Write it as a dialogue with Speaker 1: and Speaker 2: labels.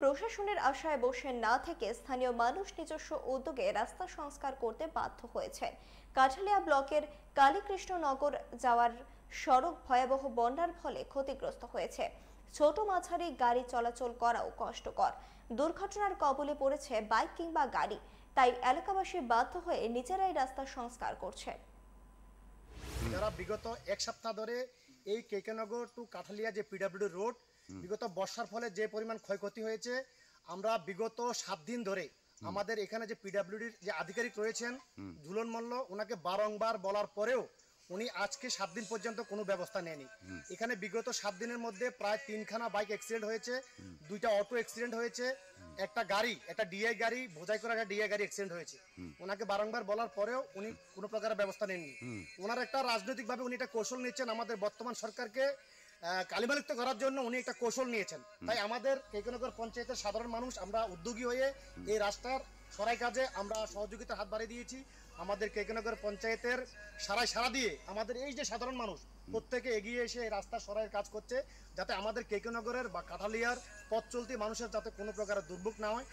Speaker 1: প্রশাসনের আশায় বসে না থেকে স্থানীয় মানুষ নিজস্ব উদ্যোগে রাস্তা সংস্কার করতে বাধ্য হয়েছে। কাঠালিয়া ব্লকের কালীকৃষ্ণনগর যাওয়ার সড়ক ভয়াবহ বন্যার ফলে ক্ষতিগ্রস্ত হয়েছে। ছোট মাঝারি গাড়ি চলাচল করাও কষ্টকর। দুর্ঘটনার কবলে পড়েছে বাইক কিংবা গাড়ি, তাই এলাকাবাসী বাধ্য হয়ে নিজেরাই রাস্তা সংস্কার করছে।
Speaker 2: যারা বিগত এক সপ্তাহ ধরে এই কেকেনগর টু কাঠালিয়া যে পিডব্লিউডি রোড বিগত বর্ষার ফলে যে পরিমাণ ক্ষয়ক্ষতি হয়েছে, আমরা বিগত 7 দিন ধরে আমাদের এখানে যে পিডব্লিউডির যে আধিকারিক রয়েছেন ঝুলন মল্ল, ওনাকে বারংবার বলার পরেও উনি আজকে 7 দিন পর্যন্ত কোনো ব্যবস্থা নেয়নি। এখানে বিগত 7 দিনের মধ্যে প্রায় 3খানা বাইক অ্যাক্সিডেন্ট হয়েছে, 2টা অটো অ্যাক্সিডেন্ট হয়েছে, একটা গাড়ি, একটা ডিআই গাড়ি, বোঝাই করা একটা ডিআই গাড়ি অ্যাক্সিডেন্ট হয়েছে। ওনাকে বারংবার বলার পরেও উনি কোনো প্রকার ব্যবস্থা নেননি। ওনার একটা রাজনৈতিকভাবে উনি একটা কৌশল নিচ্ছেন, আমাদের বর্তমান সরকারকে কালিমালিপ্ত করার জন্য উনি একটা কৌশল নিয়েছেন। তাই আমাদের কেকেনগর পঞ্চায়েতের সাধারণ মানুষ আমরা উদ্যোগী হয়ে এই রাস্তার সরাই কাজে আমরা সহযোগিতার হাত বাড়িয়ে দিয়েছি। আমাদের কেকেনগর পঞ্চায়েতের সারা দিয়ে আমাদের এই যে সাধারণ মানুষ প্রত্যেকে এগিয়ে এসে এই রাস্তার সরাইয়ের কাজ করছে, যাতে আমাদের কেকেনগরের বা কাঠালিয়ার পথ চলতি মানুষের যাতে কোনো প্রকারের দুর্ভোগ না হয়।